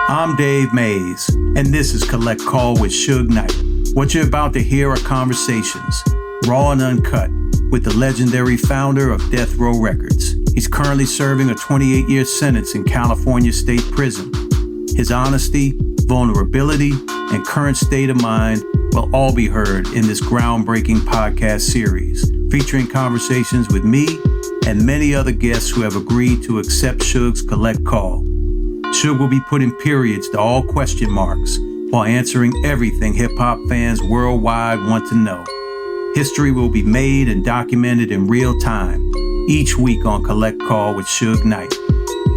I'm Dave Mays, and this is Collect Call with Suge Knight. What you're about to hear are conversations, raw and uncut, with the legendary founder of Death Row Records. He's currently serving a 28-year sentence in California State Prison. His honesty, vulnerability, and current state of mind will all be heard in this groundbreaking podcast series, featuring conversations with me and many other guests who have agreed to accept Suge's Collect Call. Suge will be putting periods to all question marks while answering everything hip-hop fans worldwide want to know. History will be made and documented in real time, each week on Collect Call with Suge Knight.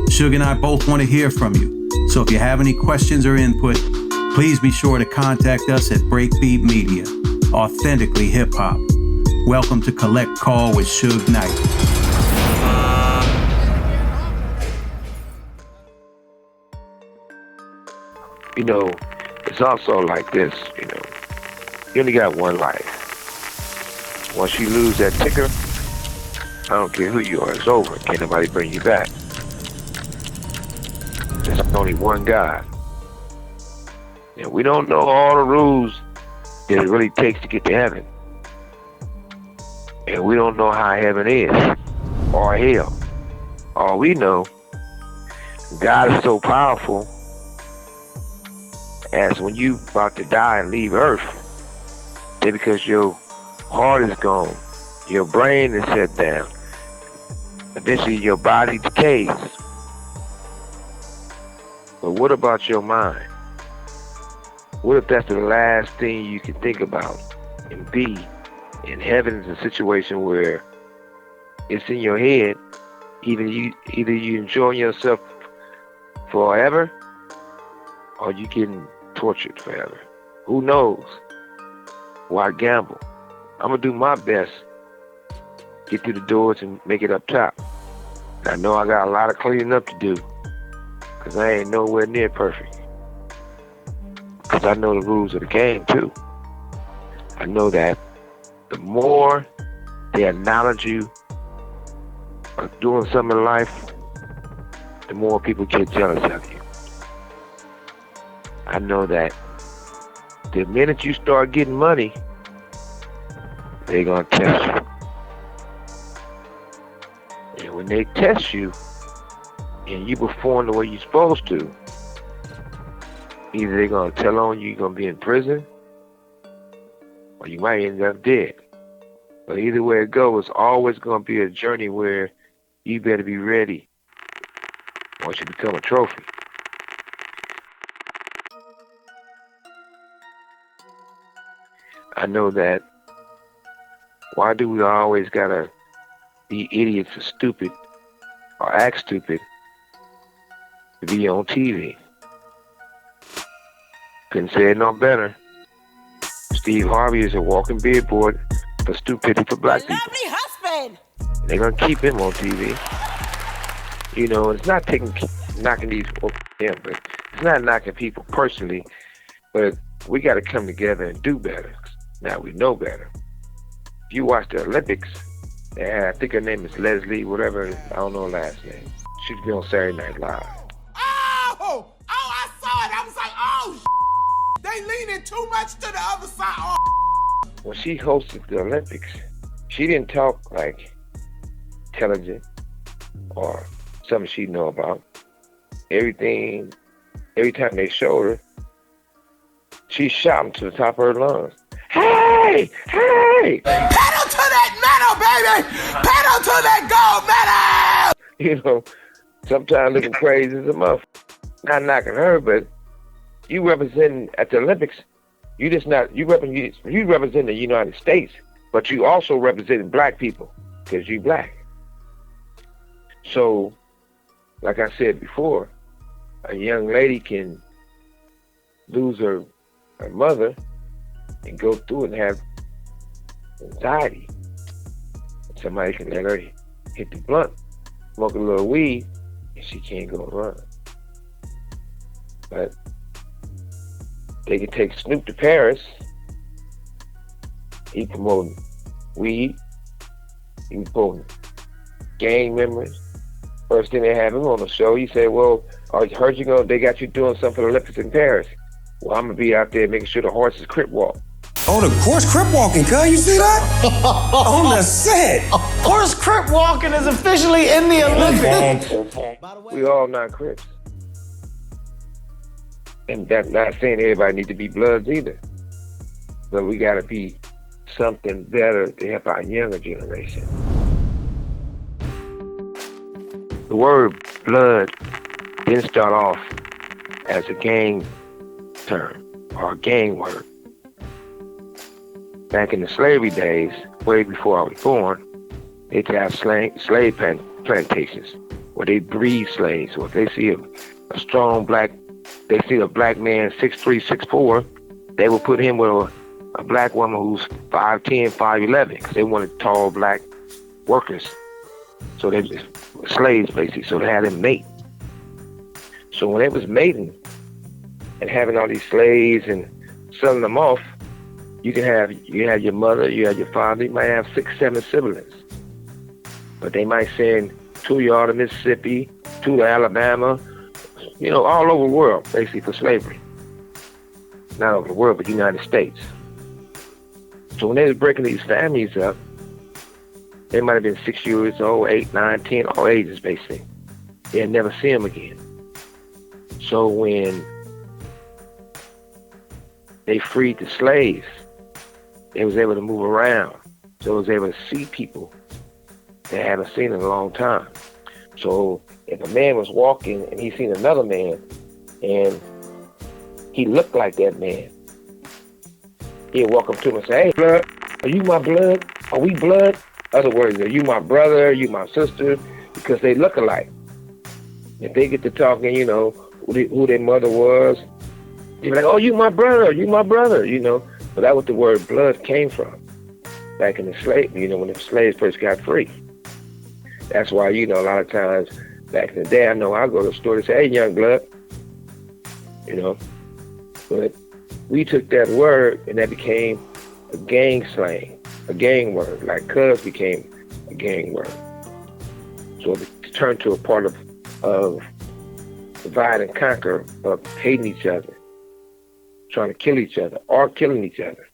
Suge and I both want to hear from you, so if you have any questions or input, please be sure to contact us at Breakbeat Media, authentically hip-hop. Welcome to Collect Call with Suge Knight. You know, it's also like this, you only got one life. Once you lose that ticker, I don't care who you are, it's over. Can't nobody bring you back. There's only one God. And we don't know all the rules that it really takes to get to heaven. And we don't know how heaven is, or hell. All we know, God is so powerful as when you about to die and leave earth, that because your heart is gone, your brain is shut down, eventually your body decays. But what about your mind? What if that's the last thing you can think about and be? And heaven is a situation where it's in your head, either you enjoy yourself forever, or you getting tortured forever. Who knows? Why gamble? I'm gonna do my best, get through the doors and make it up top. I know I got a lot of cleaning up to do, because I ain't nowhere near perfect. Because I know the rules of the game too. I know that the more they acknowledge you for doing something in life, the more people get jealous of you. I know that the minute you start getting money, they're going to test you. And when they test you, and you perform the way you're supposed to, either they're going to tell on you're going to be in prison, or you might end up dead. But either way it goes, it's always going to be a journey where you better be ready once you become a trophy. I know that why do we always gotta be idiots or stupid or act stupid to be on TV? Couldn't say it no better. Steve Harvey is a walking billboard for stupidity for black people. Lovely husband. They're gonna keep him on TV. It's not knocking these but it's not knocking people personally, but we gotta come together and do better. Now we know better. If you watch the Olympics, I think her name is Leslie, whatever, I don't know her last name. She was on Saturday Night Live. Oh, I saw it. I was like, they leaning too much to the other side. Oh. When she hosted the Olympics, she didn't talk like intelligent or something she know about. Every time they showed her, she shouting to the top of her lungs. Hey! Pedal to that metal, baby! Pedal to that gold metal! Sometimes looking crazy as a motherfucker. Not knocking her, but you representing at the Olympics, you represent the United States, but you also representing black people, because you black. So, like I said before, a young lady can lose her mother and go through it and have anxiety. Somebody can let her hit the blunt, smoke a little weed, and she can't go run. But they can take Snoop to Paris. He promoting weed. He promoting gang members. First thing they have him on the show, he said, well, I heard they got you doing something for the Olympics in Paris. Well, I'm going to be out there making sure the horses crip walk. Oh, the horse crip walking, cuz, you see that? On the set. Horse crip walking is officially in the Olympics. We all not crips. And that's not saying everybody needs to be Bloods either. But we got to be something better to help our younger generation. The word blood didn't start off as a gang term or a gang word. Back in the slavery days, way before I was born, they'd have slave plantations where they breed slaves. So if they see a strong black, they see a black man 6'3", 6'4", they would put him with a black woman who's 5'10", 5'11", because they wanted tall black workers. So they just slaves basically, so they had them mate. So when they was mating and having all these slaves and selling them off, you had your mother, you had your father, you might have 6, 7 siblings. But they might send 2 of y'all to Mississippi, 2 to Alabama, all over the world, basically for slavery. Not over the world, but the United States. So when they was breaking these families up, they might have been 6 years old, 8, 9, 10, all ages basically. They'll never see them again. So when they freed the slaves, they was able to move around. So they was able to see people they haven't seen in a long time. So if a man was walking and he seen another man and he looked like that man, he'd walk up to him and say, hey, blood, are you my blood? Are we blood? Other words, are you my brother? Are you my sister? Because they look alike. If they get to talking, who their mother was, they're like, oh, you my brother, So that's what the word blood came from back in the slave, when the slaves first got free. That's why, a lot of times back in the day, I know I go to the store and say, hey, young blood, But we took that word and that became a gang slang, a gang word, like cuz became a gang word. So it turned to a part of divide and conquer, of hating each other, trying to kill each other, or killing each other.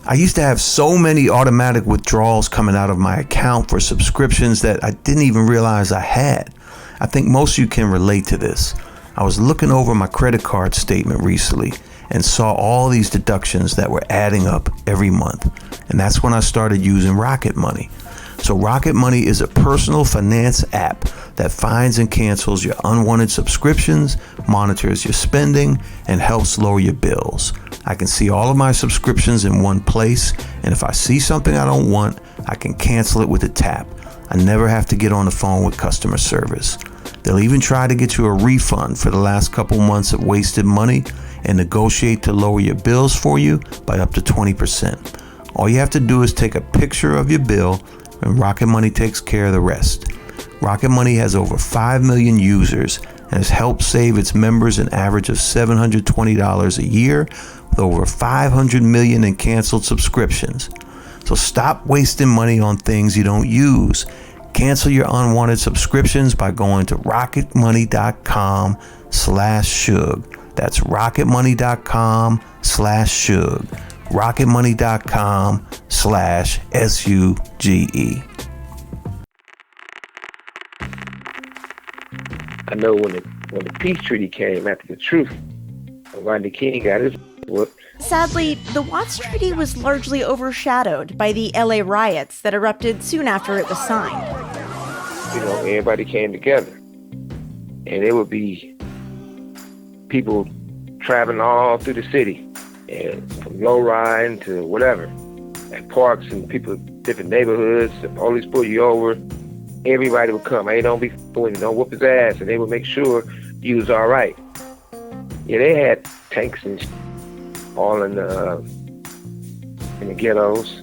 I used to have so many automatic withdrawals coming out of my account for subscriptions that I didn't even realize I had. I think most of you can relate to this. I was looking over my credit card statement recently and saw all these deductions that were adding up every month. And that's when I started using Rocket Money. So Rocket Money is a personal finance app that finds and cancels your unwanted subscriptions, monitors your spending, and helps lower your bills. I can see all of my subscriptions in one place, and if I see something I don't want, I can cancel it with a tap. I never have to get on the phone with customer service. They'll even try to get you a refund for the last couple months of wasted money and negotiate to lower your bills for you by up to 20%. All you have to do is take a picture of your bill, and Rocket Money takes care of the rest. Rocket Money has over 5 million users and has helped save its members an average of $720 a year, with over 500 million in canceled subscriptions. So stop wasting money on things you don't use. Cancel your unwanted subscriptions by going to rocketmoney.com/Suge. That's rocketmoney.com/Suge. rocketmoney.com/SUGE. I know when the peace treaty came after the truth, Rodney King got his whooped. Sadly, the Watts Treaty was largely overshadowed by the LA riots that erupted soon after it was signed. Everybody came together, and it would be people traveling all through the city, and from low riding to whatever, at parks and people, different neighborhoods. The police pull you over, everybody would come. Hey, don't be fooling, don't whoop his ass, and they would make sure you was all right. Yeah, they had tanks and all in the ghettos,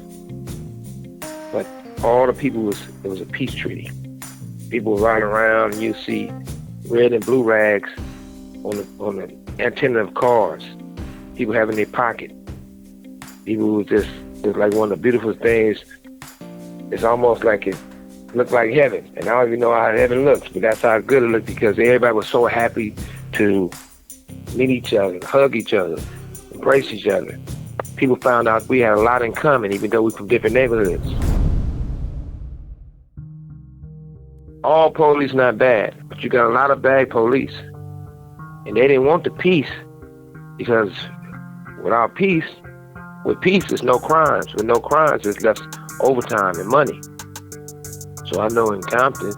but all the people it was a peace treaty. People were riding around, and you see red and blue rags on the antenna of cars. People having their pocket. People were just It's like one of the beautiful things. It's almost like it looked like heaven. And I don't even know how heaven looks, but that's how good it looked, because everybody was so happy to meet each other, hug each other, embrace each other. People found out we had a lot in common, even though we're from different neighborhoods. All police not bad, but you got a lot of bad police. And they didn't want the peace, because without peace, with peace, there's no crimes. With no crimes, there's less overtime and money. So I know in Compton,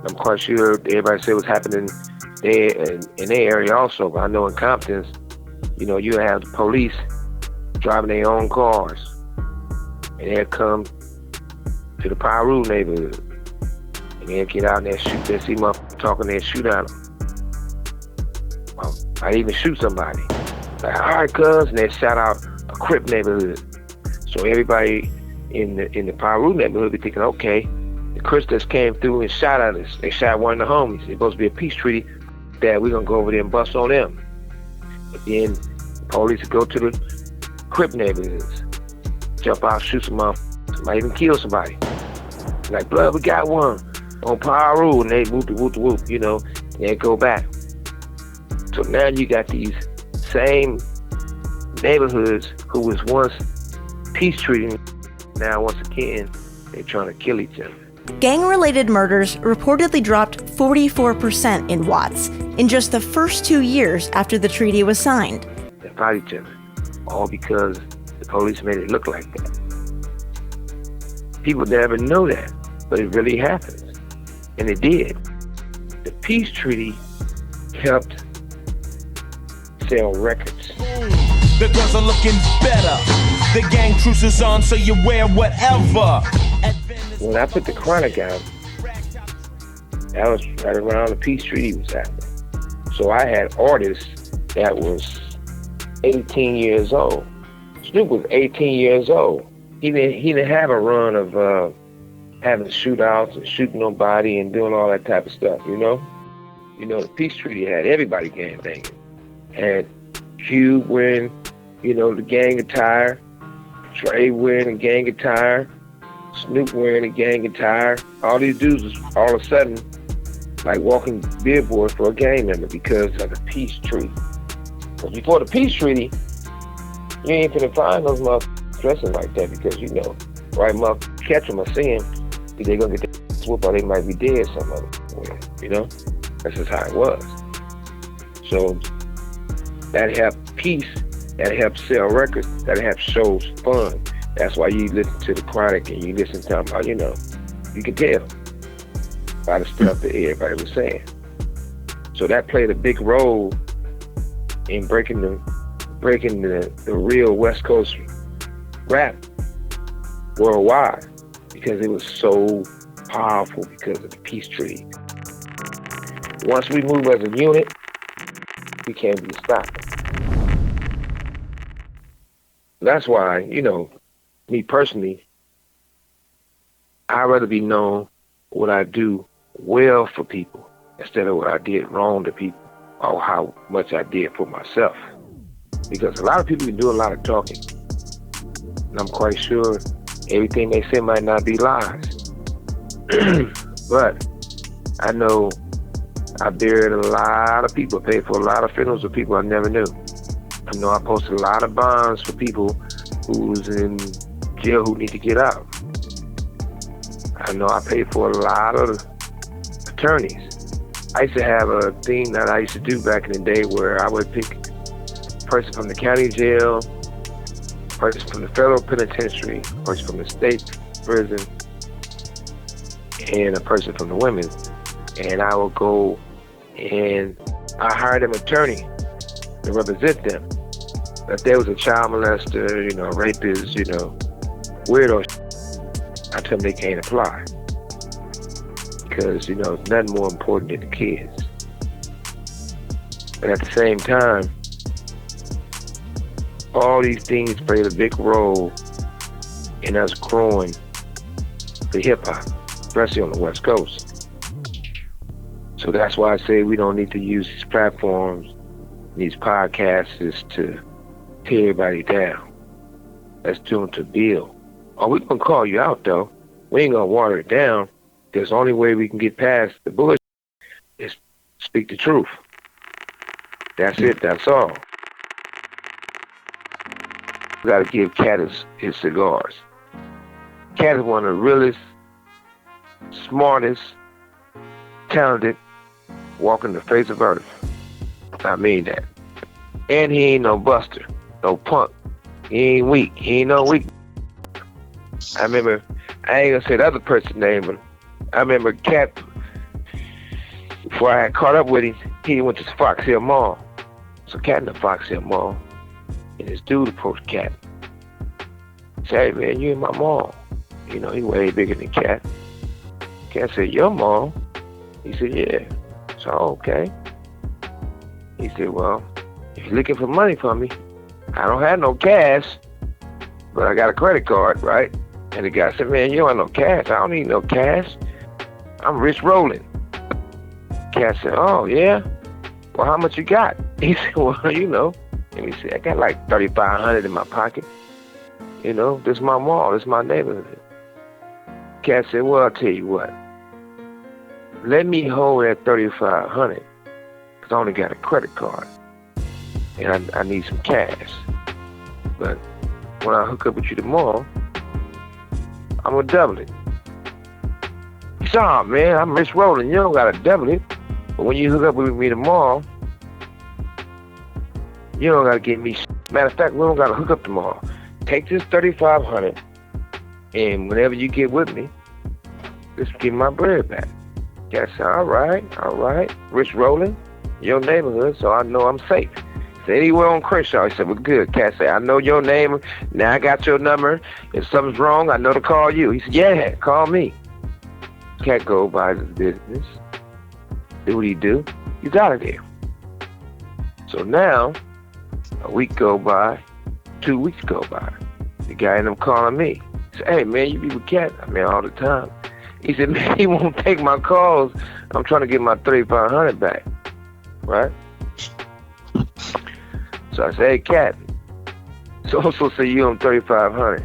I'm quite sure everybody said what's happening there in their area also, but I know in Compton, you know, you have the police driving their own cars, and they'll come to the Piru neighborhood, and they'll get out and they'll shoot. They'll see motherfuckers talking, they'll shoot at them. Might even shoot somebody. Like, all right, cuz, and they shout out a Crip neighborhood. So everybody in the Piru neighborhood be thinking, okay, the Crips just came through and shot at us. They shot one of the homies. It's supposed to be a peace treaty that we're gonna go over there and bust on them. But then the police go to the Crip neighborhoods, jump out, shoot some motherfuckers, might even kill somebody. Like, blood, we got one on Piru, and they whoop, you know, and they go back. So now you got these same neighborhoods who was once peace treating, now once again, they're trying to kill each other. Gang-related murders reportedly dropped 44% in Watts in just the first 2 years after the treaty was signed. They fought each other, all because the police made it look like that. People never know that, but it really happens. And it did. The peace treaty helped sell records. The girls are looking better. The gang truce is on, so you wear whatever. When I put the Chronic out, that was right around the peace treaty was happening. So I had artists that was 18 years old. Snoop was 18 years old. He didn't have a run of having shootouts and shooting nobody and doing all that type of stuff, you know? You know, the peace treaty had everybody gang banging. Had Cube wearing, you know, the gang attire, Trey wearing the gang attire, Snoop wearing a gang attire. All these dudes was all of a sudden like walking billboards for a gang member because of the peace treaty. But before the peace treaty, you ain't finna find those motherfuckers dressing like that, because you know, right motherfuckers catch them or see them, they gonna get their whoop or they might be dead some other, you know? That's just how it was. So that helped peace, that helped sell records, that helped shows fun. That's why you listen to the Chronic and you listen to them, you know, you can tell by the stuff that everybody was saying. So that played a big role in breaking the real West Coast rap worldwide, because it was so powerful because of the peace treaty. Once we move as a unit, we can't be stopped. That's why, you know, me personally, I'd rather be known what I do well for people instead of what I did wrong to people or how much I did for myself. Because a lot of people can do a lot of talking, and I'm quite sure everything they say might not be lies. But I know I buried a lot of people, paid for a lot of funerals of people I never knew. I know I posted a lot of bonds for people who's in jail who need to get out. I know I paid for a lot of attorneys. I used to have a thing that I used to do back in the day where I would pick a person from the county jail, a person from the federal penitentiary, a person from the state prison, and a person from the women's. And I would go and I hired an attorney to represent them. If there was a child molester, you know, rapist, you know, weirdo, I tell them they can't apply. Because, you know, it's nothing more important than the kids. But at the same time, all these things played a big role in us growing the hip-hop, especially on the West Coast. So that's why I say we don't need to use these platforms, these podcasts, to tear everybody down. Let's do them to Bill. Oh, we gonna call you out though. We ain't gonna water it down. Because the only way we can get past the bullshit is speak the truth. That's it. That's all. We gotta give Katt his cigars. Katt is one of the realest, smartest, talented walking the face of earth. I mean that. And he ain't no buster, no punk. He ain't weak. He ain't no weak. I remember, I ain't gonna say the other person's name, but I remember Katt, before I had caught up with him, he went to Fox Hill Mall. So Katt in the Fox Hill Mall, and this dude approached Katt. He said, "Hey man, you in my mall." You know, he way bigger than Katt. Katt said, "Your mall?" He said, "Yeah." So, okay. He said, "Well, if you're looking for money from me, I don't have no cash, but I got a credit card, right?" And the guy said, "Man, you don't have no cash. I don't need no cash. I'm rich rolling." Katt said, "Oh, yeah? Well, how much you got?" He said, "Well, you know," let me see, "I got like $3,500 in my pocket. You know, this is my mall. This is my neighborhood." Katt said, "Well, I'll tell you what. Let me hold that $3,500 because I only got a credit card. And I need some cash. But when I hook up with you tomorrow, I'm going to double it." He said, "Oh, man, I'm rich rolling. You don't got to double it. But when you hook up with me tomorrow, you don't got to give me shit. Matter of fact, we don't got to hook up tomorrow. Take this $3,500, and whenever you get with me, just give me my bread back." Katt said, all right. Rich rolling, your neighborhood, so I know I'm safe. So anywhere on Crenshaw, he said, "We're good." Katt said, "I know your name. Now I got your number. If something's wrong, I know to call you." He said, "Yeah, call me." Katt go by his business. Do what he do. He's out of there. So now, a week go by, 2 weeks go by. The guy ended up calling me. He said, "Hey, man, you be with Katt?" I mean, all the time. He said, "Man, he won't take my calls. I'm trying to get my $3,500 back." Right? So I said, "Hey, Katt, so say you owe him $3,500.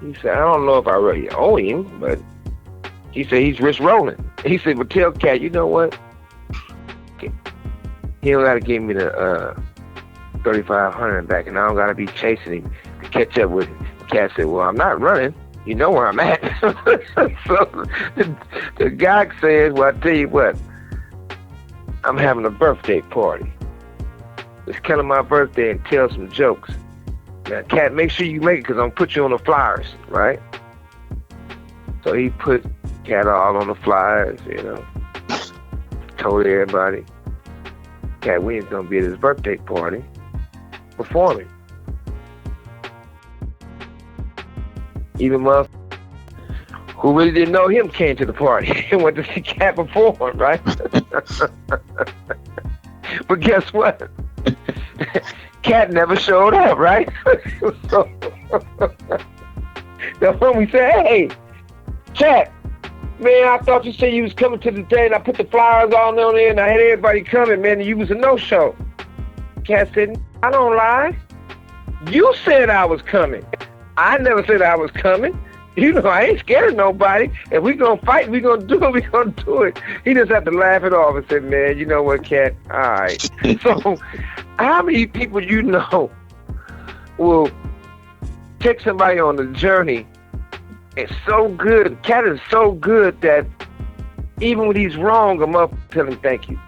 He said, "I don't know if I really owe him, but," he said, "he's rich rolling." He said, "But tell Katt, you know what? He don't got to give me the $3,500 back, and I don't got to be chasing him to catch up with him." Katt said, "Well, I'm not running. You know where I'm at." So the guy says, "Well, I tell you what, I'm having a birthday party. Let's tell him my birthday and tell some jokes. Now, Katt, make sure you make it because I'm going to put you on the flyers," right? So he put Katt all on the flyers, you know, told everybody Katt Williams going to be at his birthday party performing. Even who really didn't know him came to the party and went to see Katt perform, right? But guess what? Katt never showed up, right? So the homie said, "Hey, Katt, man, I thought you said you was coming to the day, and I put the flyers on there, and I had everybody coming, man, and you was a no-show." Katt said, "I don't lie. You said I was coming. I never said I was coming. You know, I ain't scared of nobody. If we gonna fight, we gonna do it, we gonna do it." He just had to laugh it off and said, "Man, you know what, Katt? All right." So, how many people you know will take somebody on the journey? It's so good. Katt is so good that even when he's wrong, I'm up to tell him thank you.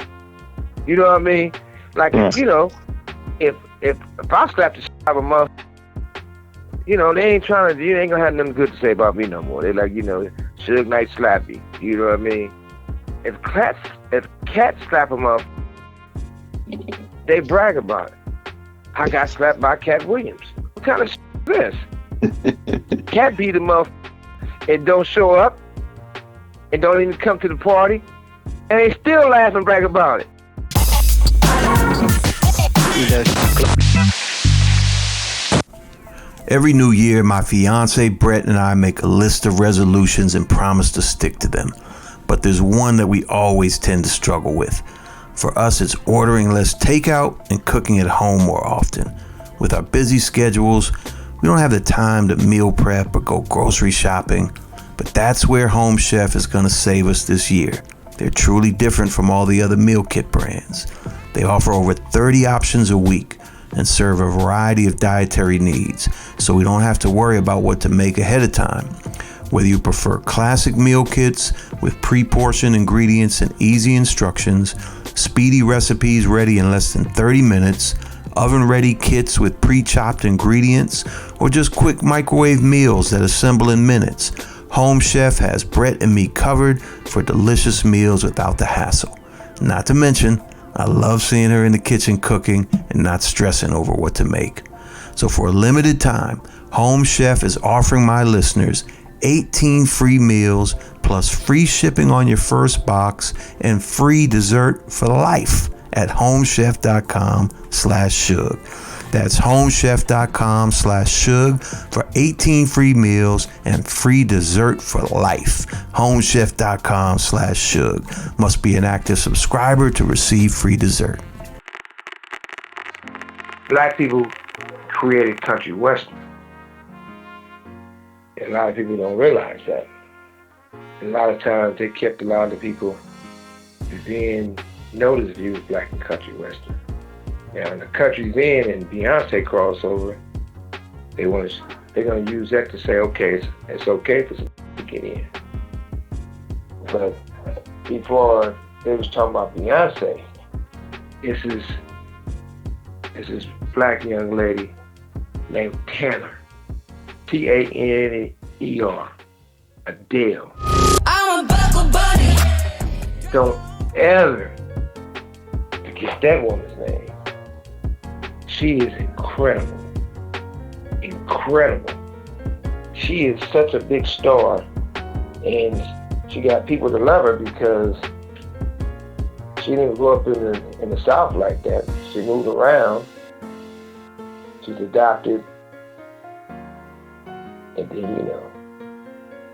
You know what I mean? Like, you know, if I slap the shit out of a mother, you know, they ain't trying to, you ain't gonna have nothing good to say about me no more. They like, you know, Suge Knight slappy. You know what I mean? If Katt slap him up, they brag about it. I got slapped by Katt Williams. What kind of shit is this? Katt beat him up and don't show up and don't even come to the party, and they still laugh and brag about it. Every new year, my fiance Brett and I make a list of resolutions and promise to stick to them. But there's one that we always tend to struggle with. For us, it's ordering less takeout and cooking at home more often. With our busy schedules, We don't have the time to meal prep or go grocery shopping, but that's where Home Chef is going to save us this year. They're truly different from all the other meal kit brands. They offer over 30 options a week and serve a variety of dietary needs, so we don't have to worry about what to make ahead of time. Whether you prefer classic meal kits with pre-portioned ingredients and easy instructions, speedy recipes ready in less than 30 minutes, oven-ready kits with pre-chopped ingredients, or just quick microwave meals that assemble in minutes, Home Chef has Brett and me covered for delicious meals without the hassle. Not to mention, I love seeing her in the kitchen cooking and not stressing over what to make. So for a limited time, Home Chef is offering my listeners 18 free meals plus free shipping on your first box and free dessert for life at homechef.com/Suge. That's homechef.com/Suge for 18 free meals and free dessert for life. homechef.com/Suge. Must be an active subscriber to receive free dessert. Black people created country western. A lot of people don't realize that. A lot of times they kept a lot of the people being noticed viewed as black and country western. Now, in the country then and Beyonce crossover, they're gonna use that to say, okay, it's okay for some to get in. But before they was talking about Beyonce, it's this black young lady named Tanner, Taner, Adell. I'm a buckle bunny. Don't ever forget that woman's name. She is incredible. Incredible. She is such a big star, and she got people to love her because she didn't grow up in the South like that. She moved around. She's adopted. And then,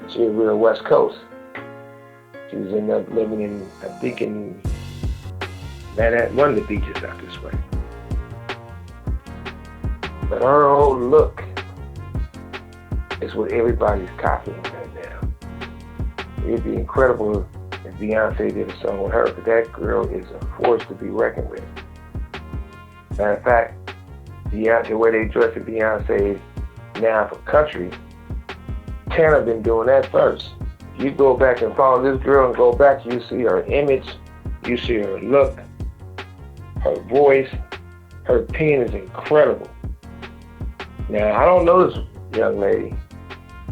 she was real West Coast. She was living in, I think, in Manhattan, one of the beaches out this way. But her whole look is what everybody's copying right now. It'd be incredible if Beyonce did a song with her, but that girl is a force to be reckoned with. Matter of fact, Beyonce, the way they dress at Beyonce now for country, Tanner been doing that first. You go back and follow this girl and go back, you see her image, you see her look, her voice, her pen is incredible. Now, I don't know this young lady,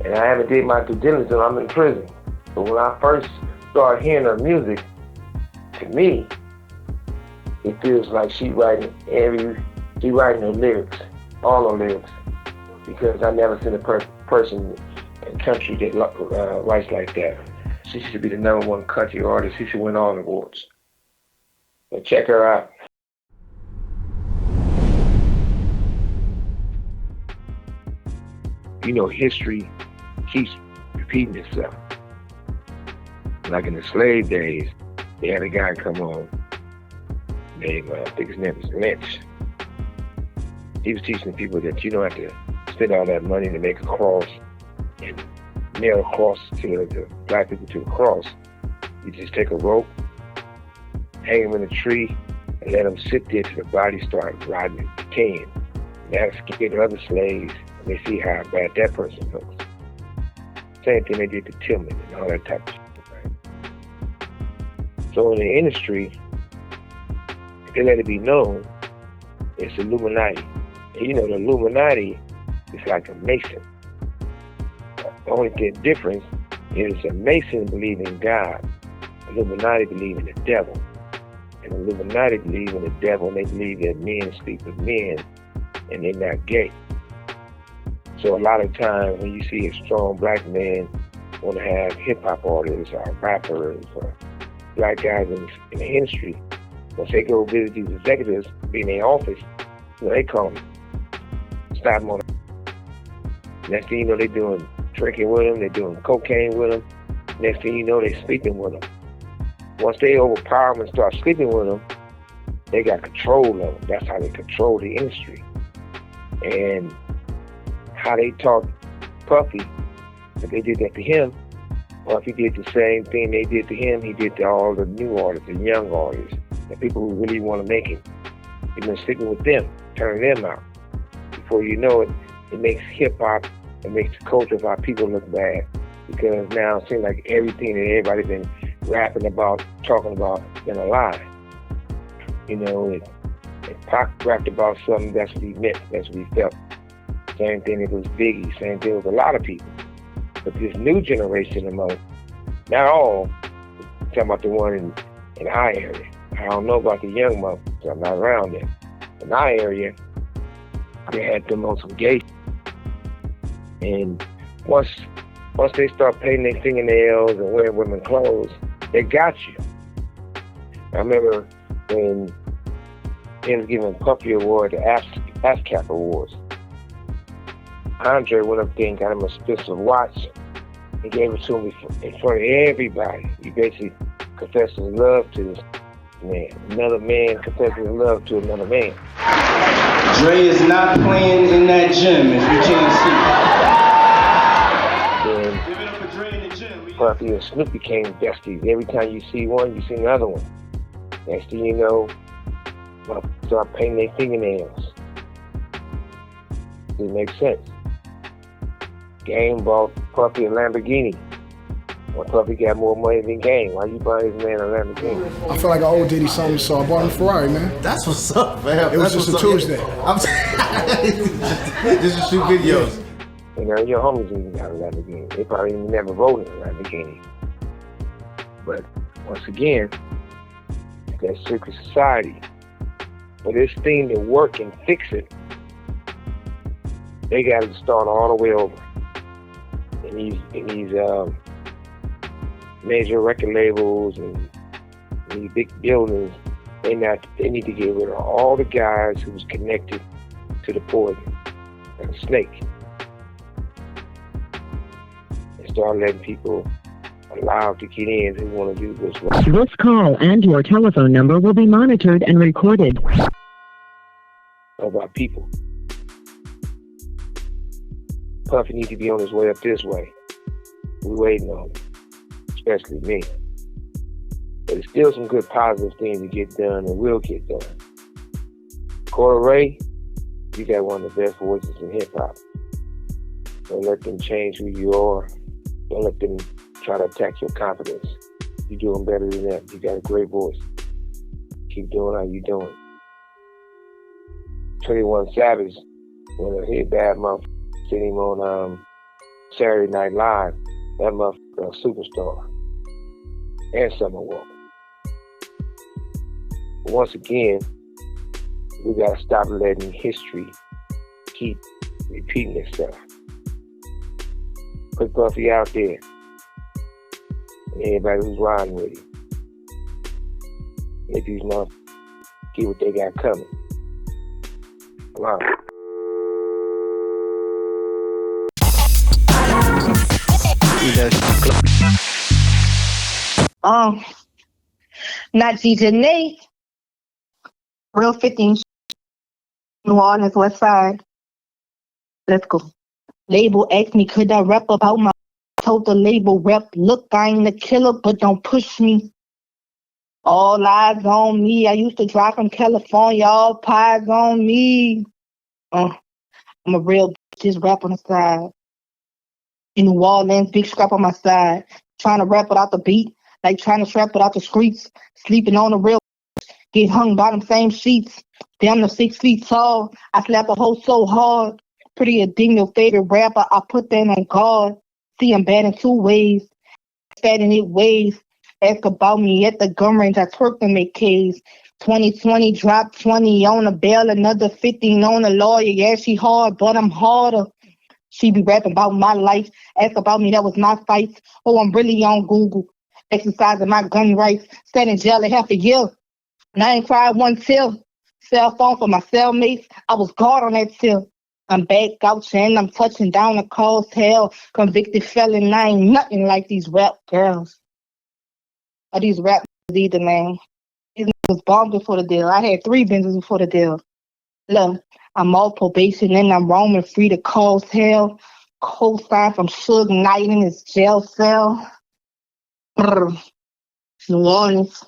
and I haven't did my due diligence, I'm in prison. But when I first started hearing her music, to me, it feels like she writing her lyrics, all her lyrics, because I never seen a person in country that writes like that. She should be the #1 country artist. She should win all the awards. But check her out. History keeps repeating itself. Like in the slave days, they had a guy come on named, I think his name was Lynch. He was teaching people that you don't have to spend all that money to make a cross and nail a cross to the black people to the cross. You just take a rope, hang him in a tree, and let him sit there till the body starts rotting and decaying. And that'll scare the other slaves, and they see how bad that person looks. Same thing they did to Tillman and all that type of shit, right? So in the industry, they let it be known it's Illuminati. And the Illuminati is like a Mason. The only difference is a Mason believes in God. Illuminati believe in the devil. And Illuminati believe in the devil, and they believe that men sleep with men and they're not gay. So a lot of times when you see a strong black man want to have hip-hop artists or rappers or black guys in the industry, once they go visit these executives, be in their office, they call them, stop them on the next thing you know, they're doing drinking with them, they're doing cocaine with them. Next thing you know, they're sleeping with them. Once they overpower them and start sleeping with them, they got control of them. That's how they control the industry. And how they taught Puffy, if they did that to him, Puffy did the same thing they did to him. He did to all the new artists, the young artists, the people who really want to make it. He's been sticking with them, turning them out. Before you know it, it makes hip-hop, it makes the culture of our people look bad. Because now it seems like everything that everybody's been rapping about, talking about, has been a lie. You know, if Pac rapped about something, that's what he meant, that's what he felt. Same thing if it was Biggie, same thing with a lot of people. But this new generation, among, not all, I'm talking about the one in our area. I don't know about the young motherfuckers, I'm not around them. In our area, they had them on some gay. And once they start painting their fingernails and wearing women's clothes, they got you. I remember when he was giving Puffy Award, the ASCAP Awards. Andre went up there and got him a expensive watch and gave it to him in front of everybody. He basically confessed his love to this man. Another man confessing his love to another man. Dre is not playing in that gym, if you can't see. Then Puffy and Snoop became besties. Every time you see one, you see another one. Next thing you know, start painting their fingernails. It makes sense. Game bought Puffy a Lamborghini. Well, Puffy got more money than Game. Why you buying this man a Lamborghini? I feel like I owe Diddy something, so I bought him a Ferrari, man. That's what's up, man. It was just a Tuesday. Just shoot videos. You know, your homies even got a Lamborghini. They probably never voted a Lamborghini. But once again, that secret society. For this thing to work and fix it, they got to start all the way over. In these major record labels and these big buildings, they need to get rid of all the guys who was connected to the poison and the snake, and start letting people allowed to get in who want to do this work. This call and your telephone number will be monitored and recorded. About people. Puffy needs to be on his way up this way. We're waiting on him, especially me. But there's still some good positive things to get done and will get done. Coi Leray, you got one of the best voices in hip-hop. Don't let them change who you are. Don't let them try to attack your confidence. You're doing better than that. You got a great voice. Keep doing how you're doing. 21 Savage, when I hit Bad Motherfucker, seen him on Saturday Night Live, that motherfucker a superstar. And Summer Walker. But once again, we gotta stop letting history keep repeating itself. Put Puffy out there. And everybody who's riding with him. Let these motherfuckers get what they got coming. Come on. Najee Jana, Real 15, New Orleans, West Side. Let's go. Label asked me, could I rap about my... Told the label rep, look, I ain't a killer, but don't push me. All eyes on me. I used to drive from California, all pies on me. I'm a real just rap on the side. In New Orleans, big scrap on my side. Trying to rap without the beat, like trying to rap without the streets. Sleeping on the real, get hung by them same sheets. Damn, the 6 feet tall. I slap a hoe so hard. Pretty Adell, your favorite rapper, I put that on guard. See, I'm bad in 2 ways. Fat in 8 ways. Ask about me at the gun range. I twerk to make K's. 2020, drop 20 on a bail, another 15 on a lawyer. Yeah, she hard, but I'm harder. She be rapping about my life. Ask about me, that was my fight. Oh, I'm really on Google. Exercising my gun rights. Sat in jail a half a year. And I ain't cried one tear. Cell phone for my cellmates. I was guard on that till. I'm back out and I'm touching down the calls hell. Convicted felon, I ain't nothing like these rap girls. Or these rap either, man. These was bombed before the deal. I had 3 Benzes before the deal. Look, I'm off probation and I'm roaming free to cause hell. Co-sign from Suge Knight in his jail cell. Brr. New Orleans.